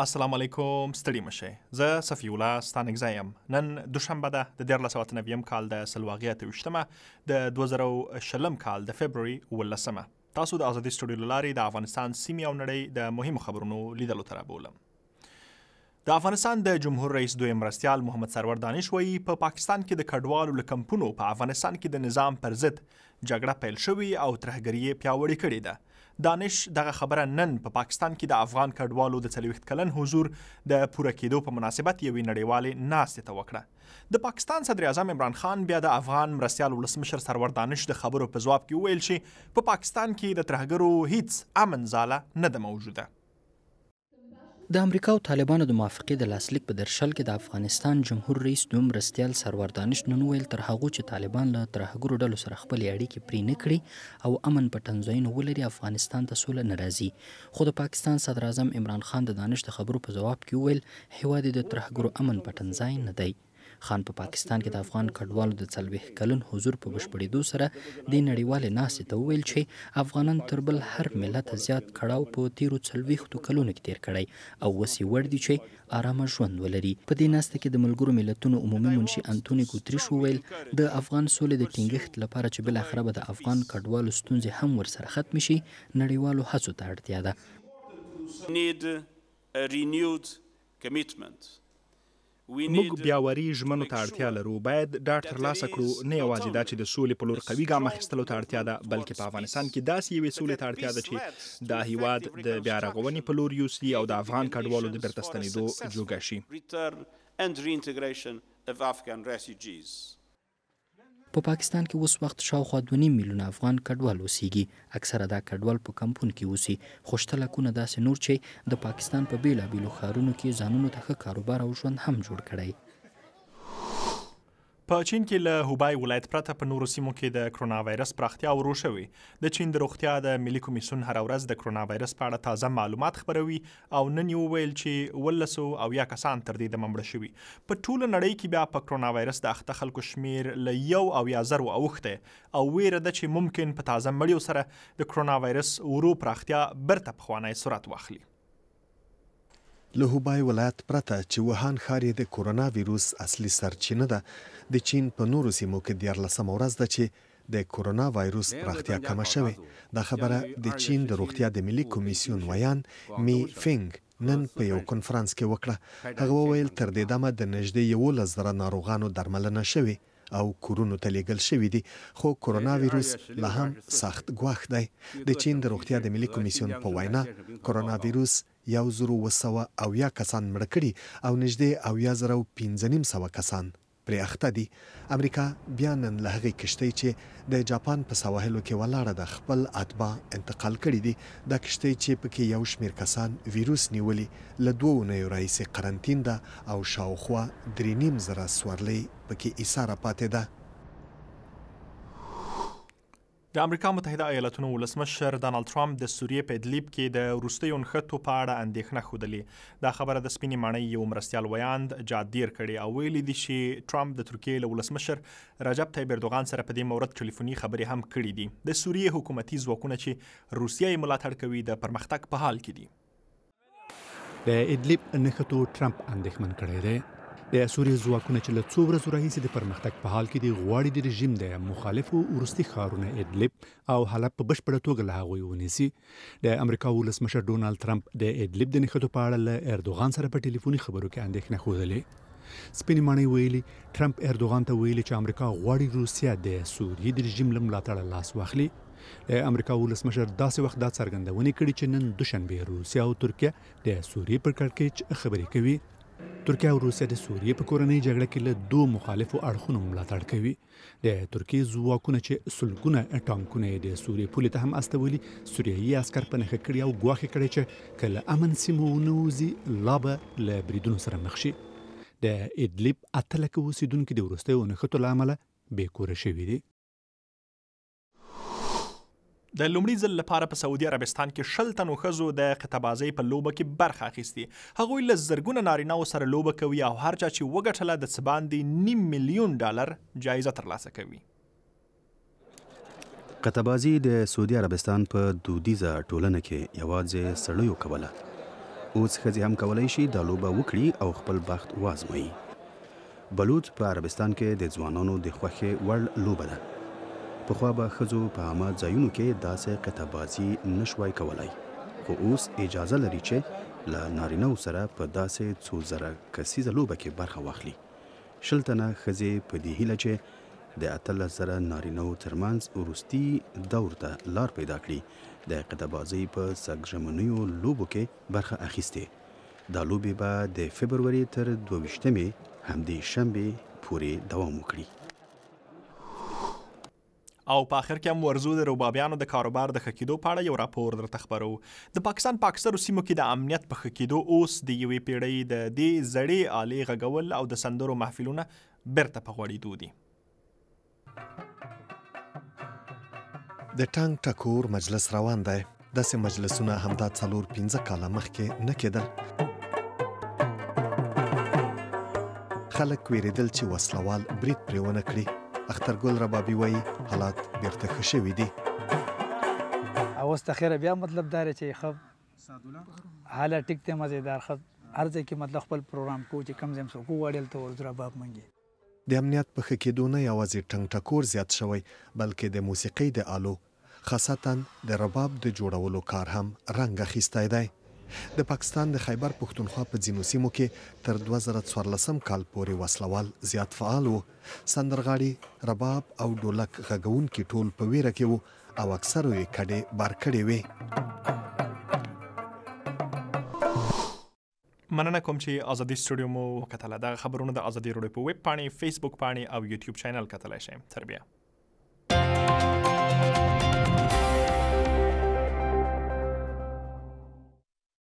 السلام علیکم ستړي مشه زه صفی الله ستانکزی یم نن دوشنبه ده د 1499 کال د سلواغې 28مه د 2020 کال د فبرवरी 18مه تاسو د ازادي سټوډیو لاري د افغانستان سیمې او نړۍ د مهمو خبرونو لیدلو ته رابولم. د افغانستان د جمهور رئیس دویم مرستیال محمد سرور دانش وایي په پاکستان کې د کډوالو له کمپونو په افغانستان کې د نظام پر ضد جګړه پیل شوې او ترهګري یې پیاوړې کړې ده. دانش دغه خبره نن په پاکستان کې د افغان کډوالو د 40 کلن حضور د پوره کېدو په مناسبت یوې نړیوالې ناستې ته وکړه. د پاکستان صدر اعظم عمران خان بیا د افغان مرستیال ولسمشر سرور دانش د خبرو په ځواب کې وویل چې په پاکستان کې د ترهګرو هیڅ امن ځاله نه ده موجوده. د امریکا او طالبانو د موافقې د لاسلیک په درشل کې د افغانستان جمهور رئیس دویم مرستیال سرور دانش نن ویل تر هغو چې طالبان له ترهګرو ډلو سره خپلې اړیکې پرې نه کړي او امن په تنظیمونه ولري افغانستان ته سوله نه راځي. خو د پاکستان صدر اعظم عمران خان د دانش د خبرو په ځواب کې ویل هیواد د ترهګرو امن په تنظیم نه دی. خان په پاکستان کې د افغان کډوالو د 40 کلن حضور په بشپړېدو سره د نړیوالې ناستې ته وویل چې افغانان تر بل هر ملت زیات کړاو په تیرو 40 کلونو کې تیر کړی او وسې وړ دي چې آرامه ژوند ولري. په دې ناسته کې د ملګرو ملتونو عمومي منشي انټونی ګوتریش وویل د افغان سولې د ټینګښت لپاره چې بل اخره به د افغان کډوالو ستونزې هم ورسره ختم شي نړیوالو هڅو ته اړتیا ده. need a renewed commitment. موږ بیاوري ژمنو ته اړتیا لرو. باید ډاډ ترلاسه کړو نه یوازې دا چې د سولې په لور قوي ګام اخیستلو ته اړتیا ده بلکې په افغانستان کې داسې یوې سولې ته اړتیا ده چې دا هیواد د بیا رغونې په لور یوسي او د افغان کډوالو د بیرته ستنېدو جوګه شي. په پاکستان کې اوس وخت شاوخوا 2.5 میلیونه افغان کډوال اوسېږي. اکثره دا کډوال په کمپون کې اوسي خو شته لکونه داسې نور چې د پاکستان په بیلابیلو ښارونو کې ځانونو ته ښه کاروبار او ژوند هم جوړ کړی. په چین کې له هوبای ولایت پرته په نورو سیمو کې د کرونا وایرس پراختیا ورو شوې. د چین د روغتیا د ملي کمیسیون هر ورځ د کرونا وایرس په اړه تازه معلومات خپروي او نن یې وویل چې 1,000 کسان تر دې دمه مړه شوي. په ټوله نړۍ کې بیا په کرونا وایرس د اخته خلکو شمیر له 1,000 اوښتی او ویره ده چې ممکن په تازه مړیو سره د کرونا وایرس ورو پراختیا برته پخوانی سرعت واخلي. له هوبای ولایت پرته چې وهان ښار یې د کورونا ویروس اصلي سرچینه ده د چین په نورو سیمو کې 14 ورځ ده چې د کورونا وایروس پراختیا کمه شوې. دا خبره د چین د روغتیا د ملي کمیسیون ویان می فینګ نن په یو کنفرانس کې وکړه. هغه وویل تر دې دمه د نږدې 11,000 ناروغانو درملنه شوې او کورونو ته لیږل شوي دي خو کورونا ویروس لا هم سخت ګواښ دی. د چین د روغتیا د ملي کمیسیون په وینا کورونا ویروس 1,200 کسان مړه کړي او نږدې 80,500 کسان پرې اخته دي. امریکا بیا نن له هغې کښتۍ چې د جاپان په سواحلو کې ولاړه د خپل اتباع انتقال کړي دي. دا کښتۍ چې پکې یو شمېر کسان ویروس نیولي له 2 اونیو راهیسې قرنطین ده او شاوخوا 3,500 سورلۍ پکې ایساره پاتې ده. د امریکا متحده ایالاتونو ولسمشر ډانلډ ټرمپ د سوریې په ادلیب کې د وروستیو نښتو په اړه اندېښنه ښودلې. دا خبره د سپینې ماڼۍ یو مرستیال ویاند جادیر کړي او ویلي دي چې ټرمپ د ترکیې له ولسمشر رجب طیب اردوغان سره په دې مورد ټلیفوني خبرې هم کړې دي. د سوریې حکومتي ځواکونه چې روسیه یې ملاتړ کوي د پرمختګ په حال کې دي. د ادلیب نښتو ټرمپ اندېښمن کړی دی. د سوریې ځواکونه چې له څو ورځو راهیسې د پرمختګ په حال کې دي غواړي د رژیم د مخالفو وروستي ښارونه ادلیب او حلب په بشپړه توګه له هغوی ونیسي. د امریکا ولسمشر ډونالډ ټرمپ د ادلیب د نښتو په اړه له اردوغان سره په ټلیفوني خبرو کې اندېښنه ښودلې. سپینې ماڼۍ ویلي ټرمپ اردوغان ته ویلي چې امریکا غواړي روسیه د سوریې د رژیم له ملاتړه لاس واخلي. د امریکا ولسمشر داسې وخت دا څرګندونې کړي چې نن دوشنبه روسیه او ترکیه د سوریې پر کړکېچ خبرې کوي. ترکیه او روسیه د سوریې په کورنۍ جګړه کې له 2 مخالفو اړخونو ملاتړ کوي. د ترکیې ځواکونه چې سلګونه ټانکونه د سوریې پولې ته هم استولي سوریایي عسکر په نښه کړي او ګواښ کړي چې که له امن سیمو ونه وځي لا به له بریدونو سره مخ شي. د ادلیب 8 لکه اوسېدونکي د وروستیو نښتو له امله بېکوره شوي دي. د لومړي ځل لپاره په سعودي عربستان کې 20 تنو ښځو د قطبازۍ په لوبه کې برخه اخیستې. هغوی له زرګونه نارینه‌و سره لوبه کوي او هر چا چې وګټله د څه باندې $500,000 جایزه ترلاسه کوي. قطبازي د سعودي عربستان په دودیزه ټولنه کې یوازې سړیو کوله. اوس ښځې هم کولی شي دا لوبه وکړي او خپل بخت وازموي. بلوط په عربستان کې د ځوانانو د خوښې وړ لوبه ده. پخوا به ښځو په عامه ځایونو کې داسې قطعه‌بازي نشوای کولی، خو اوس اجازه لري چې له نارینه‌و سره په داسې څو زره کسیزه لوبه کې برخه واخلي. 20 تنه ښځې په دې هیله چې د 18,000 نارینه‌و ترمنځ وروستي دور ته لار پیدا کړي د قطعه‌بازۍ په سګژمنیو لوبو کې برخه اخیستې. دا لوبې به د فبروري تر 22مې همدې شنبې پورې دوام وکړي. او په آخر کې هم ورزو د ربابیانو د کاروبار د ښه کېدو په اړه یو راپور درته خبرو. د پاکستان په اکثرو سیمو کې د امنیت په ښه کېدو اوس د یوې پیړۍ د دې زړې آلې غږول او د سندرو محفلونه بیرته په غوړېدو دي. د ټانګ ټکور مجلس روان دی. داسې مجلسونه همدا 4-5 کاله مخکې نه کېدل. خلک ویرېدل چې وسلوال برید پرې ونه کړي. اخترګل ربابي وایي حالات بیرته ښه شوي دي. اوس ته خیره بیا مطلب دا دی چې ښه حالات ټیک دی، مزېدار ښه هر ځای کې مطلب خپل پروګرام کوو چې کم ځای څوک وغواړي هلته ورځو رباب منګي. د امنیت په ښه کېدو نه یوازې ټنګ ټکور زیات شوی بلکې د موسیقۍ د آلو خاصتا د رباب د جوړولو کار هم رنګ اخیستی دی. د پاکستان د خیبر پښتونخوا په ځینو سیمو کې تر 2014 کال پورې وسلوال زیات فعال وو. سندرغاړي، رباب او ډولک غږونکي ټول په ویره کې وو او اکثرو یې کډې بار کړې وې. مننه کوم چې ازادي سټوډیو مو وکتله. دغه خبرونه د ازادي راډیو په ویب پاڼې، فیسبوک پاڼې او یوټیوب چینل کتلی شئ. تر بیا.